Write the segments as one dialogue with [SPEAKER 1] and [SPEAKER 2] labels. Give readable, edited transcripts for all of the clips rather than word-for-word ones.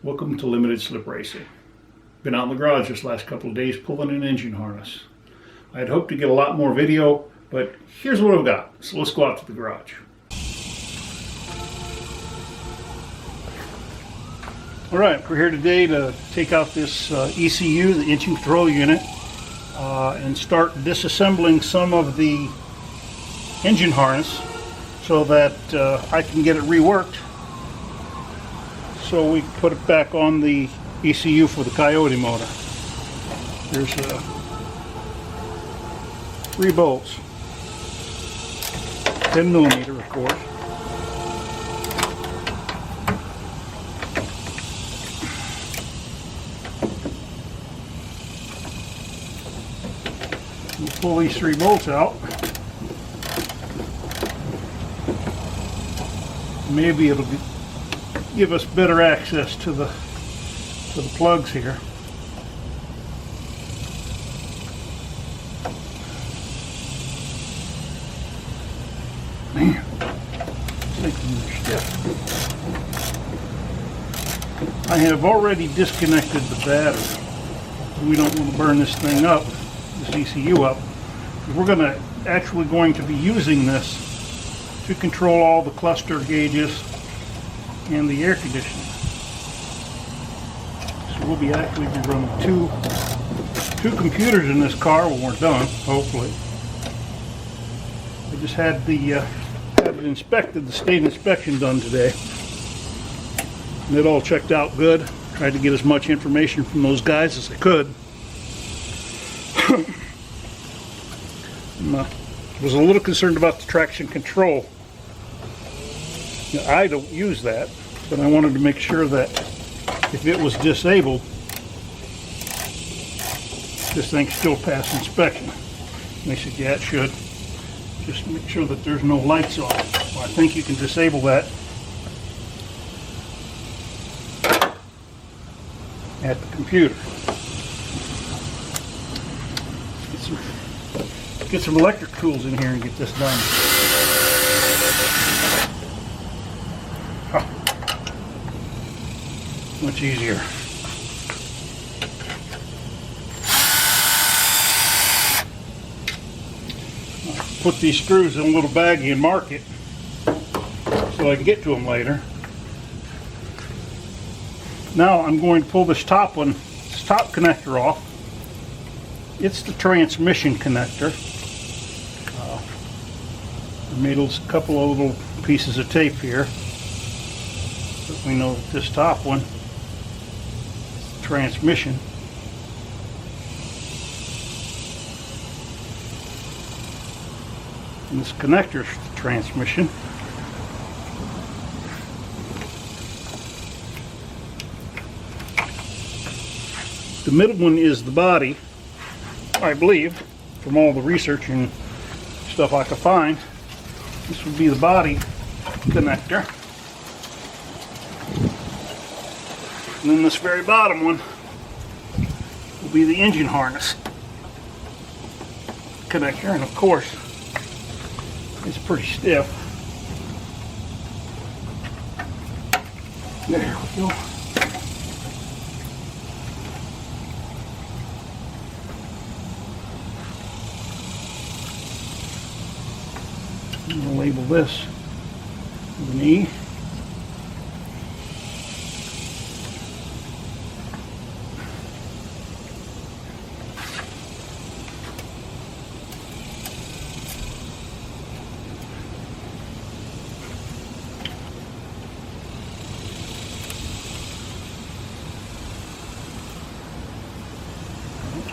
[SPEAKER 1] Welcome to Limited Slip Racing. Been out in the garage this last couple of days pulling an engine harness. I had hoped to get a lot more video, but here's what I've got. So let's go out to the garage. Alright, we're here today to take out this ECU, the engine control unit, and start disassembling some of the engine harness so that I can get it reworked, so we can put it back on the ECU for the Coyote motor. There's 3 bolts, 10mm of course. We'll pull these 3 bolts out. Maybe it'll give us better access to the plugs here. Man, these things are stiff. I have already disconnected the battery. We don't want to burn this thing up, this ECU up. We're actually going to be using this to control all the cluster gauges and the air conditioning. So we'll be actually running two computers in this car when we're done, hopefully. I just had it inspected, the state inspection done today. And it all checked out good. Tried to get as much information from those guys as I could. I was a little concerned about the traction control. I don't use that, but I wanted to make sure that if it was disabled, this thing still passed inspection. And they said, yeah, it should. Just make sure that there's no lights on. Well, I think you can disable that at the computer. Get some electric tools in here and get this done. Much easier. I'll put these screws in a little baggie and mark it so I can get to them later. Now I'm going to pull this top connector off. It's the transmission connector. I made a couple of little pieces of tape here. But we know that this top one is the transmission. And this connector is the transmission. The middle one is the body, I believe, from all the research and stuff I could find. This would be the body connector. And then this very bottom one will be the engine harness connector, and of course it's pretty stiff. There we go. I'm going to label this with an E.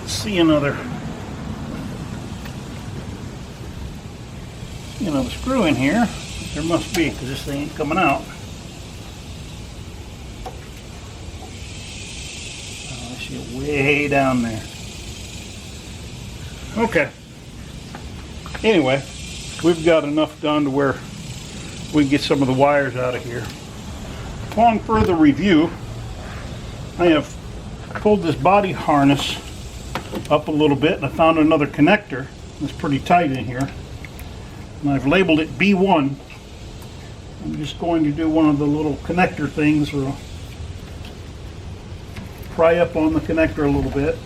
[SPEAKER 1] See another screw in here. There must be, because this thing ain't coming out. Oh, I see it way down there. Okay. Anyway, we've got enough done to where we can get some of the wires out of here. Upon further review, I have pulled this body harness up a little bit, and I found another connector that's pretty tight in here, and I've labeled it B1. I'm just going to do one of the little connector things, or pry up on the connector a little bit.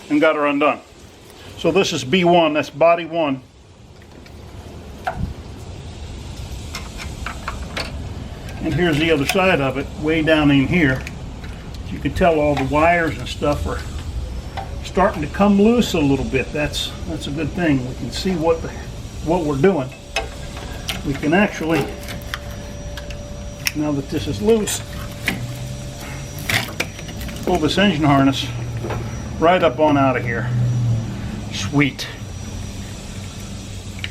[SPEAKER 1] And got her undone. So this is B1, that's body 1. And here's the other side of it, way down in here. You can tell all the wires and stuff are starting to come loose a little bit. That's a good thing. We can see what we're doing. We can actually, now that this is loose, pull this engine harness right up on out of here. Sweet.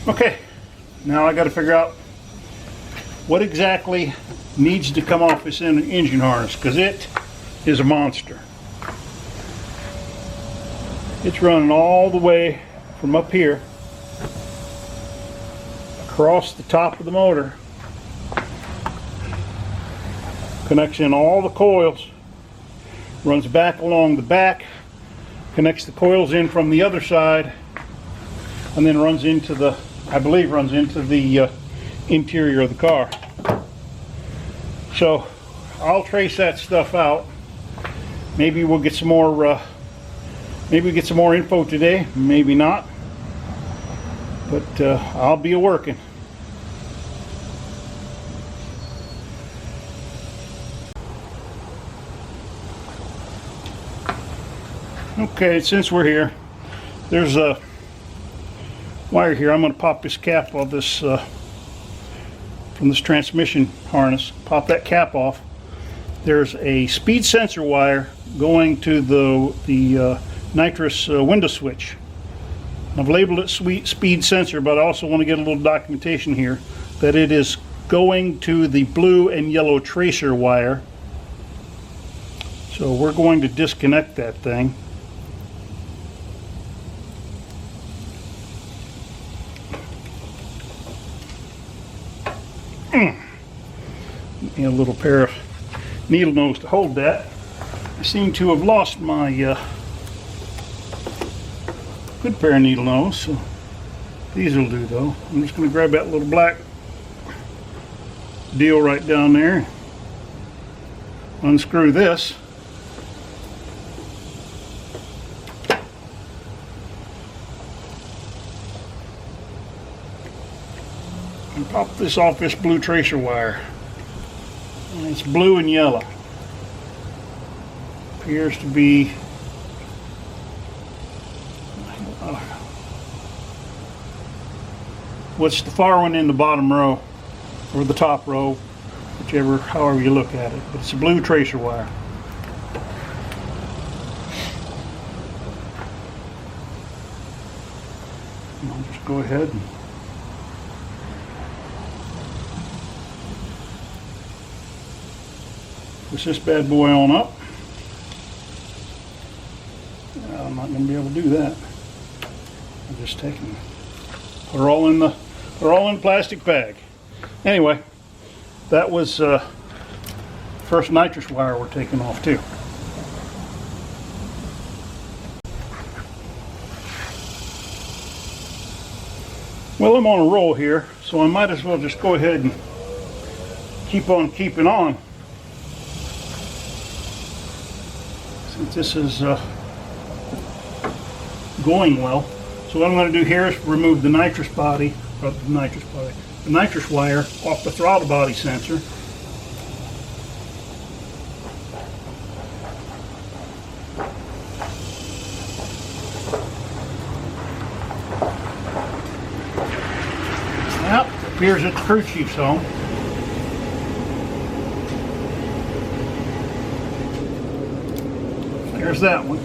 [SPEAKER 1] Okay, now I got to figure out what exactly needs to come off this engine harness, because it is a monster. It's running all the way from up here across the top of the motor, connects in all the coils, runs back along the back, connects the coils in from the other side, and then runs into the, I believe runs into the interior of the car. So I'll trace that stuff out. Maybe we'll get some more info today, maybe not, but I'll be working. Okay, since we're here, there's a wire here. I'm going to pop this cap of this from this transmission harness. Pop that cap off. There's a speed sensor wire going to the nitrous window switch. I've labeled it speed sensor, but I also want to get a little documentation here that it is going to the blue and yellow tracer wire. So we're going to disconnect that thing. And a little pair of needle nose to hold that. I seem to have lost my good pair of needle nose, so these will do though. I'm just going to grab that little black deal right down there, unscrew this, and pop this off this blue tracer wire. And it's blue and yellow. Appears to be what's the far one in the bottom row or the top row, however you look at it, but it's a blue tracer wire. And I'll just go ahead and push this bad boy on up. I'm not going to be able to do that. I'm just taking, they're all in the plastic bag. Anyway, that was first nitrous wire we're taking off too. Well, I'm on a roll here, so I might as well just go ahead and keep on keeping on. Since this is going well. So what I'm going to do here is remove the nitrous wire off the throttle body sensor. Yep, appears that the crew chief's home. There's that one.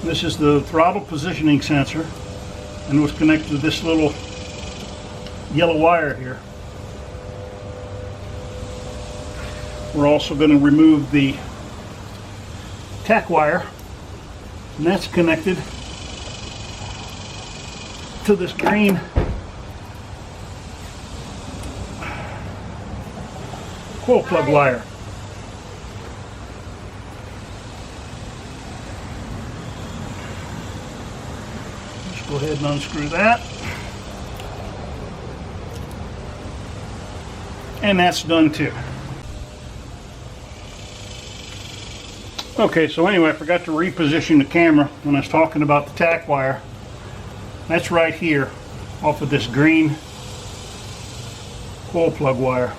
[SPEAKER 1] This is the throttle positioning sensor, and it was connected to this little yellow wire here. We're also going to remove the tack wire, and that's connected to this green coil plug wire. Just go ahead and unscrew that. And that's done too. Okay, so anyway, I forgot to reposition the camera when I was talking about the tack wire. That's right here off of this green coil plug wire.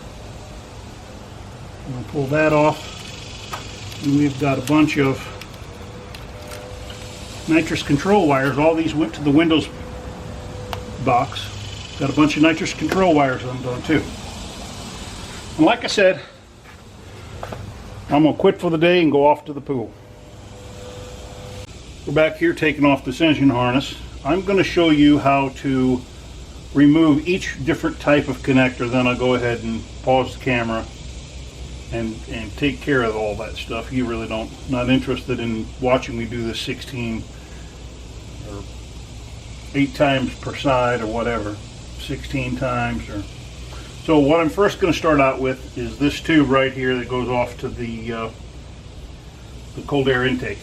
[SPEAKER 1] I'm going to pull that off, and we've got a bunch of nitrous control wires. All these went to the Windows box. Got a bunch of nitrous control wires undone too. And like I said, I'm going to quit for the day and go off to the pool. We're back here taking off this engine harness. I'm going to show you how to remove each different type of connector. Then I'll go ahead and pause the camera and take care of all that stuff. You really not interested in watching me do this 16 or 8 times per side or whatever, 16 times or. So what I'm first going to start out with is this tube right here that goes off to the cold air intake.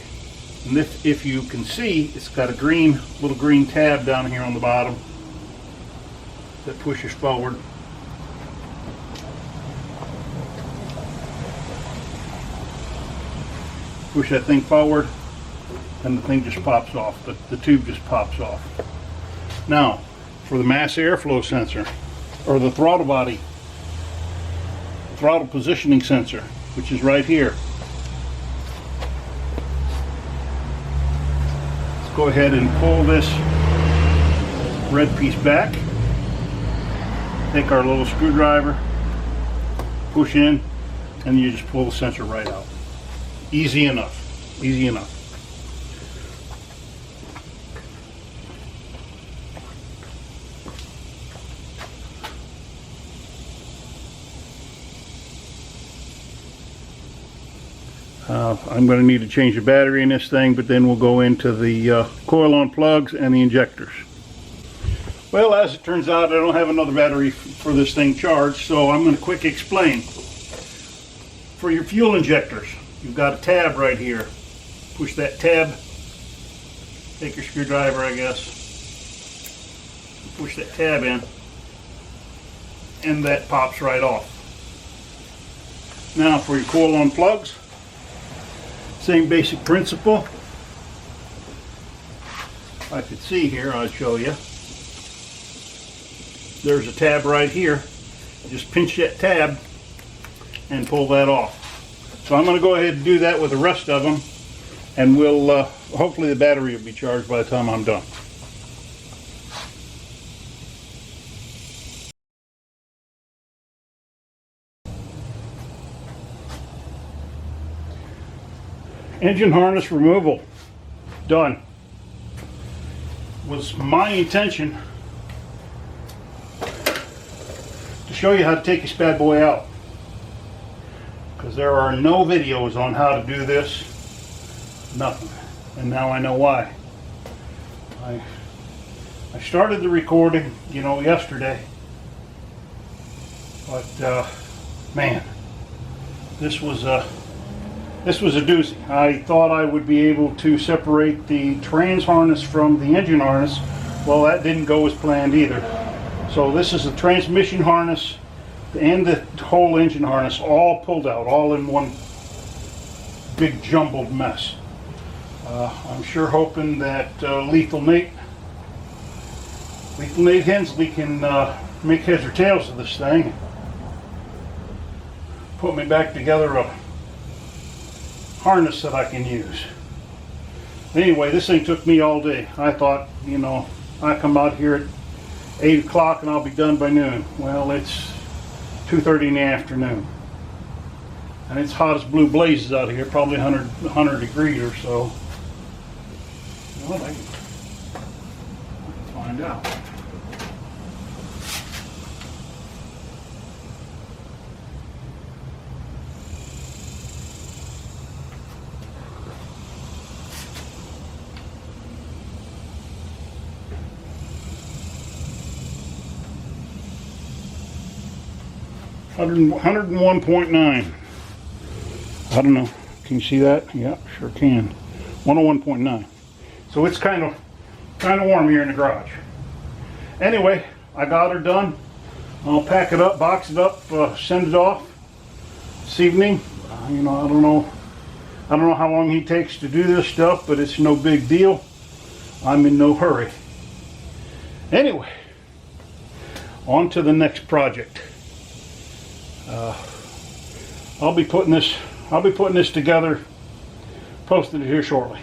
[SPEAKER 1] And this, if you can see, it's got a little green tab down here on the bottom that pushes forward. Push that thing forward and the thing just pops off. The tube just pops off. Now, for the mass airflow sensor, or the throttle body, throttle positioning sensor, which is right here. Let's go ahead and pull this red piece back. Take our little screwdriver, push in, and you just pull the sensor right out. Easy enough, easy enough. I'm going to need to change the battery in this thing, but then we'll go into the coil-on plugs and the injectors. Well, as it turns out, I don't have another battery for this thing charged, so I'm going to quick explain. For your fuel injectors, you've got a tab right here. Push that tab, take your screwdriver, I guess, push that tab in, and that pops right off. Now for your coil-on plugs, same basic principle. If I could see here, I'd show you. There's a tab right here. Just pinch that tab and pull that off. So I'm going to go ahead and do that with the rest of them, and we'll hopefully the battery will be charged by the time I'm done. Engine harness removal done. Was my intention to show you how to take this bad boy out, because there are no videos on how to do this, nothing, and now I know why. I started the recording, yesterday, but man, this was a doozy. I thought I would be able to separate the trans harness from the engine harness. Well, that didn't go as planned either. So this is the transmission harness and the whole engine harness all pulled out, all in one big jumbled mess. I'm sure hoping that Lethal Nate Hensley can make heads or tails of this thing. Put me back together a harness that I can use. Anyway, this thing took me all day. I thought, I come out here at 8 o'clock and I'll be done by noon. Well, it's 2:30 in the afternoon. And it's hot as blue blazes out here, probably 100 degrees or so. Well, I can find out. $101.9. I don't know. Can you see that? Yeah, sure can. 101.9. So it's kind of warm here in the garage. Anyway, I got her done. I'll pack it up, box it up, send it off this evening. You know, I don't know how long he takes to do this stuff, but it's no big deal. I'm in no hurry. Anyway, on to the next project. I'll be putting this together, posting it here shortly.